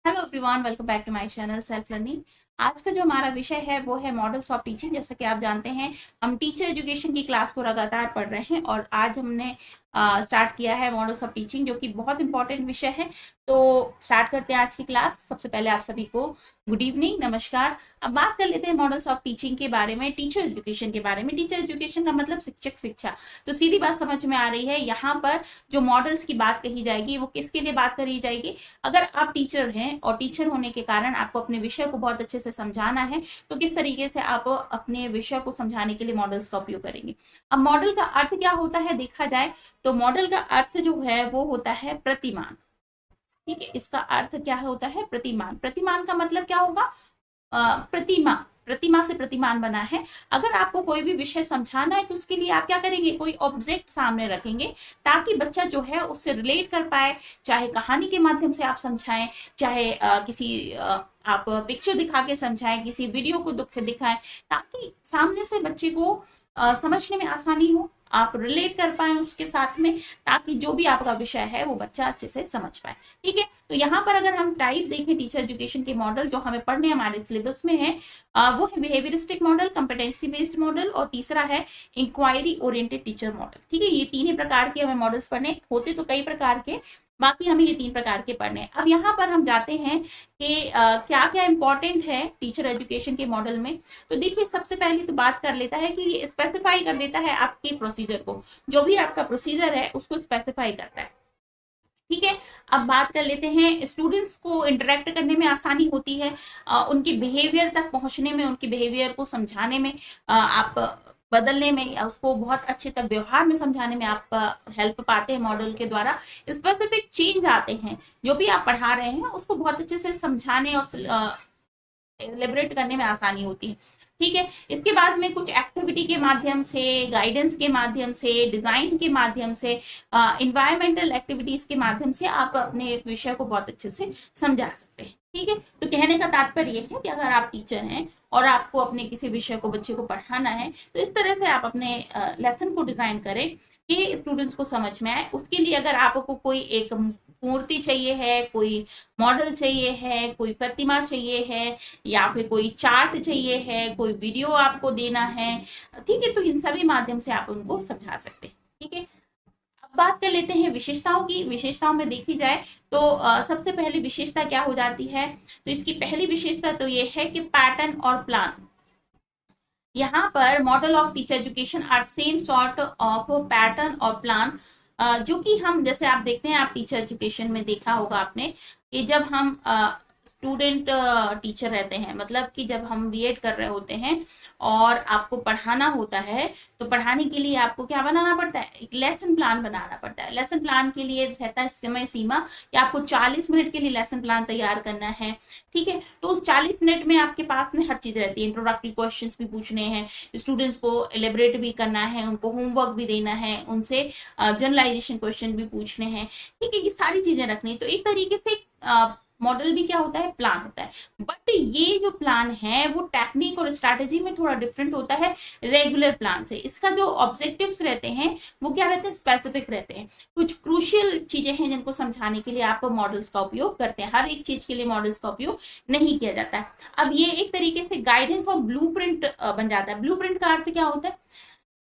Hello everyone, welcome back to my channel self learning. आज का जो हमारा विषय है वो है मॉडल्स ऑफ टीचिंग। जैसा कि आप जानते हैं, हम टीचर एजुकेशन की क्लास को लगातार पढ़ रहे हैं और आज हमने स्टार्ट किया है मॉडल्स ऑफ टीचिंग, जो कि बहुत इंपॉर्टेंट विषय है। तो स्टार्ट करते हैं आज की क्लास। सबसे पहले आप सभी को गुड इवनिंग, नमस्कार। अब बात कर लेते हैं मॉडल्स ऑफ टीचिंग के बारे में, टीचर एजुकेशन के बारे में। टीचर एजुकेशन का मतलब शिक्षक शिक्षा। तो सीधी बात समझ में आ रही है, यहाँ पर जो मॉडल्स की बात कही जाएगी वो किसके लिए बात करी जाएगी। अगर आप टीचर हैं और टीचर होने के कारण आपको अपने विषय को बहुत अच्छे से समझाना है, तो किस तरीके से आप अपने विषय को समझाने के लिए मॉडल्स का उपयोग करेंगे। अब मॉडल का अर्थ क्या होता है देखा जाए तो मॉडल का अर्थ जो है वो होता है प्रतिमान। ठीक है, इसका अर्थ क्या होता है? प्रतिमान। प्रतिमान का मतलब क्या होगा? प्रतिमा। प्रतिमा से प्रतिमान बना है। अगर आपको कोई भी विषय समझाना है तो उसके लिए आप क्या करेंगे? कोई ऑब्जेक्ट सामने रखेंगे ताकि बच्चा जो है उससे रिलेट कर पाए। चाहे कहानी के माध्यम से आप समझाएं, चाहे आप पिक्चर दिखा के समझाएं, किसी वीडियो को दिखाएं, ताकि सामने से बच्चे को समझने में आसानी हो, आप रिलेट कर पाए उसके साथ में, ताकि जो भी आपका विषय है वो बच्चा अच्छे से समझ पाए। ठीक है, तो यहाँ पर अगर हम टाइप देखें टीचर एजुकेशन के मॉडल जो हमें पढ़ने हमारे सिलेबस में है, वो है बिहेवियरिस्टिक मॉडल, कंपेटेंसी बेस्ड मॉडल और तीसरा है इंक्वायरी ओरिएंटेड टीचर मॉडल। ठीक है, ये तीन ही प्रकार के हमें मॉडल्स पढ़ने होते, तो कई प्रकार के, बाकी हमें ये तीन प्रकार के पढ़ने हैं। अब यहाँ पर हम जाते हैं कि क्या क्या इंपॉर्टेंट है टीचर एजुकेशन के मॉडल में। तो देखिए, सबसे पहली तो बात कर लेता है कि ये स्पेसिफाई कर देता है आपके प्रोसीजर को। जो भी आपका प्रोसीजर है उसको स्पेसिफाई करता है। ठीक है, अब बात कर लेते हैं, स्टूडेंट्स को इंटरेक्ट करने में आसानी होती है, उनके बिहेवियर तक पहुंचने में, उनके बिहेवियर को समझाने में, आप बदलने में या उसको बहुत अच्छे तक व्यवहार में समझाने में आप हेल्प पाते हैं मॉडल के द्वारा। स्पेसिफिक चेंज आते हैं, जो भी आप पढ़ा रहे हैं उसको बहुत अच्छे से समझाने और एलिब्रेट करने में आसानी होती है। ठीक है, इसके बाद में कुछ एक्टिविटी के माध्यम से, गाइडेंस के माध्यम से, डिजाइन के माध्यम से, इन्वायरमेंटल एक्टिविटीज के माध्यम से आप अपने विषय को बहुत अच्छे से समझा सकते हैं। ठीक है, तो कहने का तात्पर्य यह है कि अगर आप टीचर हैं और आपको अपने किसी विषय को, बच्चे को पढ़ाना है, तो इस तरह से आप अपने लेसन को डिजाइन करें कि स्टूडेंट्स को समझ में आए। उसके लिए अगर आपको कोई एक मूर्ति चाहिए है, कोई मॉडल चाहिए है, कोई प्रतिमा चाहिए है, या फिर कोई चार्ट चाहिए है, कोई वीडियो आपको देना है, ठीक है, तो इन सभी माध्यम से आप उनको समझा सकते हैं। ठीक है, अब बात कर लेते हैं विशेषताओं की। विशेषताओं में देखी जाए तो सबसे पहली विशेषता क्या हो जाती है? तो इसकी पहली विशेषता तो ये है कि पैटर्न और प्लान। यहाँ पर model of teacher education are same sort of pattern और प्लान, जो कि हम, जैसे आप देखते हैं, आप टीचर एजुकेशन में देखा होगा आपने कि जब हम स्टूडेंट टीचर रहते हैं, मतलब कि जब हम बीएड कर रहे होते हैं और आपको पढ़ाना होता है, तो पढ़ाने के लिए आपको क्या बनाना पड़ता है? एक लेसन प्लान बनाना पड़ता है। लेसन प्लान के लिए रहता है समय सीमा कि आपको 40 मिनट के लिए लेसन प्लान तैयार करना है। ठीक है, तो उस 40 मिनट में आपके पास में हर चीज रहती है। इंट्रोडक्टरी क्वेश्चंस भी पूछने हैं, स्टूडेंट्स को एलिब्रेट भी करना है, उनको होमवर्क भी देना है, उनसे जनरलाइजेशन क्वेश्चन भी पूछने हैं। ठीक है, ये सारी चीजें रखनी। तो एक तरीके से मॉडल भी क्या होता है? प्लान होता है। बट ये जो प्लान है वो टेक्निक और स्ट्रैटेजी में थोड़ा डिफरेंट होता है रेगुलर प्लान से। इसका जो ऑब्जेक्टिव्स रहते हैं वो क्या रहते हैं? स्पेसिफिक रहते हैं। कुछ क्रूशियल चीजें हैं जिनको समझाने के लिए आप मॉडल्स का उपयोग करते हैं। हर एक चीज के लिए मॉडल्स का उपयोग नहीं किया जाता है। अब ये एक तरीके से गाइडेंस और ब्लूप्रिंट बन जाता है। ब्लूप्रिंट का अर्थ क्या होता है?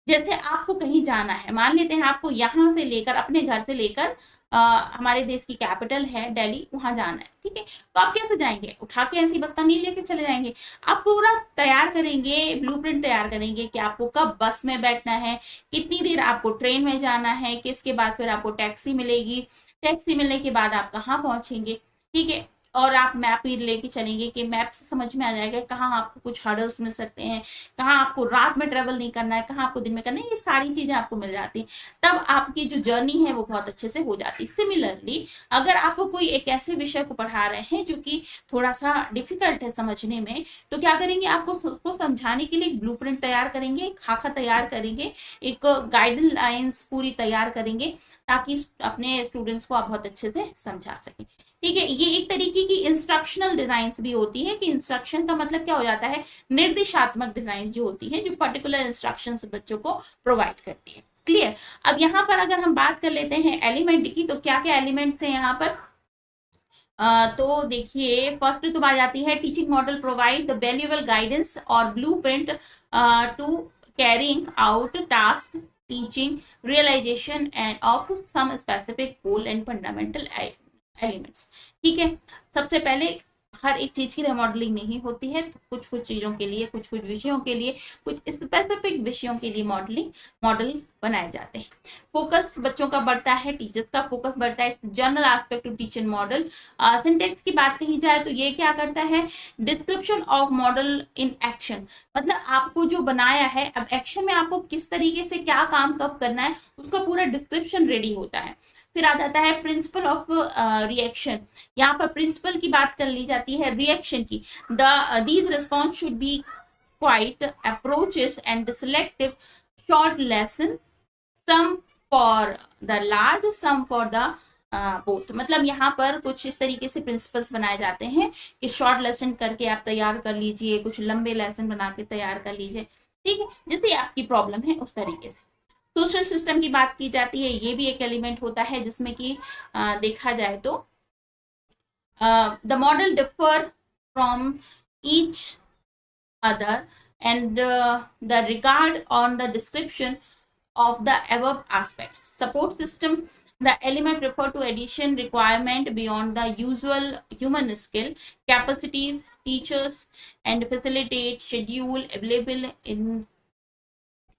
जैसे आपको कहीं जाना है, मान लेते हैं आपको यहाँ से लेकर, अपने घर से लेकर हमारे देश की कैपिटल है दिल्ली, वहां जाना है। ठीक है, तो आप कैसे जाएंगे? उठा के ऐसी बस्ता नहीं लेके चले जाएंगे। आप पूरा तैयार करेंगे, ब्लूप्रिंट तैयार करेंगे कि आपको कब बस में बैठना है, कितनी देर आपको ट्रेन में जाना है, किसके बाद फिर आपको टैक्सी मिलेगी, टैक्सी मिलने के बाद आप कहाँ पहुंचेंगे। ठीक है, और आप मैप भी लेके चलेंगे कि मैप से समझ में आ जाएगा कहाँ आपको कुछ हर्डल्स मिल सकते हैं, कहाँ आपको रात में ट्रेवल नहीं करना है, कहाँ आपको दिन में करना है। ये सारी चीजें आपको मिल जाती हैं, तब आपकी जो जर्नी है वो बहुत अच्छे से हो जाती है। सिमिलरली, अगर आप कोई एक ऐसे विषय को पढ़ा रहे हैं जो कि थोड़ा सा डिफिकल्ट है समझने में, तो क्या करेंगे? आपको उसको समझाने के लिए एक ब्लूप्रिंट तैयार करेंगे, एक खाका तैयार करेंगे, एक गाइडलाइंस पूरी तैयार करेंगे, ताकि अपने स्टूडेंट्स को आप बहुत अच्छे से समझा सकें। ठीक है, ये एक तरीके की इंस्ट्रक्शनल डिजाइन भी होती है कि इंस्ट्रक्शन का मतलब क्या हो जाता है? निर्देशात्मक डिजाइन जो होती है, जो पर्टिकुलर इंस्ट्रक्शंस बच्चों को प्रोवाइड करती है। क्लियर? अब यहाँ पर अगर हम बात कर लेते हैं एलिमेंट की, तो क्या क्या एलिमेंट्स हैं यहाँ पर? तो देखिए, फर्स्ट तो आ जाती है teaching model provide the valuable guidance और blueprint to carrying out task teaching realization and of some specific goal and fundamental elements. ठीक है, सबसे पहले हर एक चीज की रिमॉडलिंग नहीं होती है, तो कुछ कुछ चीजों के लिए, कुछ कुछ विषयों के लिए, कुछ स्पेसिफिक विषयों के लिए मॉडल बनाए जाते हैं। फोकस बच्चों का बढ़ता है, टीचर्स का फोकस बढ़ता है। General aspect to teacher model. Syntax की बात कही जाए तो ये क्या करता है, description of model in action, मतलब आपको जो बनाया है, अब एक्शन में आपको किस तरीके से क्या काम कब करना है उसका पूरा डिस्क्रिप्शन रेडी होता है। फिर आ जाता है प्रिंसिपल ऑफ रिएक्शन, यहाँ पर प्रिंसिपल की बात कर ली जाती है रिएक्शन की। These response should be quite approaches and selective short lesson, some for the large some for the both. मतलब यहाँ पर कुछ इस तरीके से प्रिंसिपल्स बनाए जाते हैं कि शॉर्ट लेसन करके आप तैयार कर लीजिए, कुछ लंबे लेसन बना के तैयार कर लीजिए। ठीक है, जैसे आपकी प्रॉब्लम है उस तरीके से। सोशल सिस्टम की बात की जाती है, ये भी एक एलिमेंट होता है जिसमें कि देखा जाए तो the model differ from each other and the regard on the description of the above aspects. Support system, the element refer to addition requirement beyond the usual human skill capacities teachers and facilitate schedule available in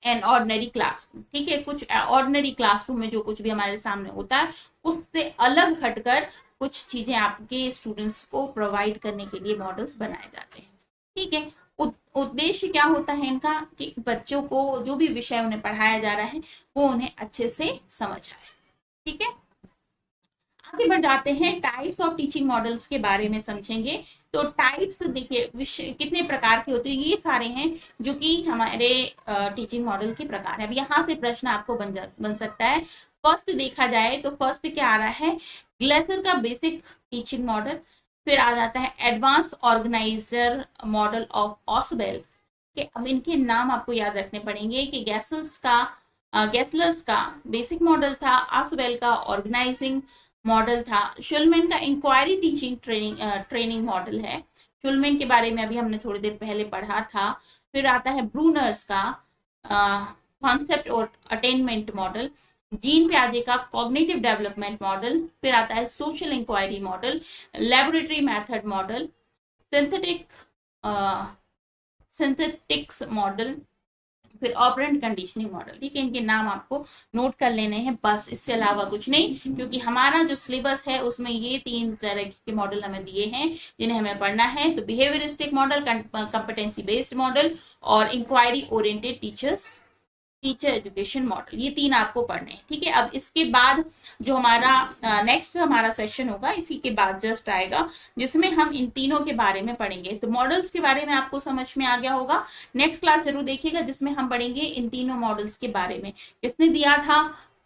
an ordinary classroom. ठीक है, कुछ ordinary classroom में जो कुछ भी हमारे सामने होता है उससे अलग हटकर कुछ चीजें आपके स्टूडेंट्स को प्रोवाइड करने के लिए मॉडल्स बनाए जाते हैं। ठीक है, उद्देश्य क्या होता है इनका कि बच्चों को जो भी विषय उन्हें पढ़ाया जा रहा है वो उन्हें अच्छे से समझ आए। ठीक है, आगे बढ़ जाते हैं, टाइप्स ऑफ टीचिंग मॉडल्स के बारे में समझेंगे। तो टाइप्स देखिए विषय कितने प्रकार के होते हैं, ये सारे हैं जो कि हमारे टीचिंग मॉडल के प्रकार है। अब यहाँ से प्रश्न आपको बन सकता है। फर्स्ट देखा जाए तो फर्स्ट क्या आ रहा है, ग्लेसर का बेसिक टीचिंग मॉडल। फिर आ जाता है एडवांस ऑर्गेनाइजर मॉडल ऑफ ऑसवेल के। अब इनके नाम आपको याद रखने पड़ेंगे कि गैसलर्स का बेसिक मॉडल था, ऑसवेल का ऑर्गेनाइजिंग मॉडल था, शुलमैन का इंक्वायरी टीचिंग ट्रेनिंग मॉडल है। शुलमैन के बारे में अभी हमने थोड़ी देर पहले पढ़ा था। फिर आता है ब्रूनर्स का कॉन्सेप्ट और अटेनमेंट मॉडल, जीन प्याजे का कॉग्निटिव डेवलपमेंट मॉडल। फिर आता है social inquiry model, laboratory method model, synthetics model, फिर ऑपरेंट कंडीशनिंग मॉडल। ठीक है, इनके नाम आपको नोट कर लेने हैं बस, इससे अलावा कुछ नहीं, क्योंकि हमारा जो सिलेबस है उसमें ये 3 तरह के मॉडल हमें दिए हैं जिन्हें हमें पढ़ना है। तो behaviouristic model, competency based model और inquiry oriented teacher education model, ये 3 आपको पढ़ने हैं। ठीक है, अब इसके बाद जो हमारा नेक्स्ट हमारा सेशन होगा इसी के बाद जस्ट आएगा, जिसमें हम इन तीनों के बारे में पढ़ेंगे। तो मॉडल्स के बारे में आपको समझ में आ गया होगा। नेक्स्ट क्लास जरूर देखिएगा जिसमें हम पढ़ेंगे इन तीनों मॉडल्स के बारे में, किसने दिया था,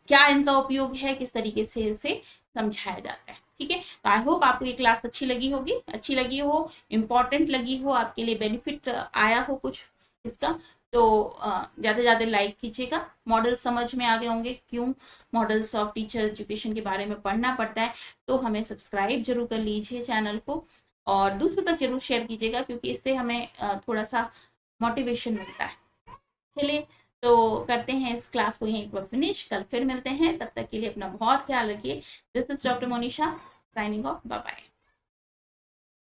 क्या इनका उपयोग है, किस तरीके से इसे समझाया जाता है। ठीक है, तो आई होप आपको ये क्लास अच्छी लगी हो, इंपॉर्टेंट लगी हो, आपके लिए बेनिफिट आया हो कुछ इसका। तो ज़्यादा से ज़्यादा लाइक कीजिएगा। मॉडल समझ में आ गए होंगे क्यों मॉडल्स ऑफ टीचर एजुकेशन के बारे में पढ़ना पड़ता है। तो हमें सब्सक्राइब जरूर कर लीजिए चैनल को और दूसरों तक जरूर शेयर कीजिएगा, क्योंकि इससे हमें थोड़ा सा मोटिवेशन मिलता है। चलिए, तो करते हैं इस क्लास को यहीं पर फिनिश, कल फिर मिलते हैं। तब तक के लिए अपना बहुत ख्याल रखिए। This is doctor Monisha signing off, bye bye.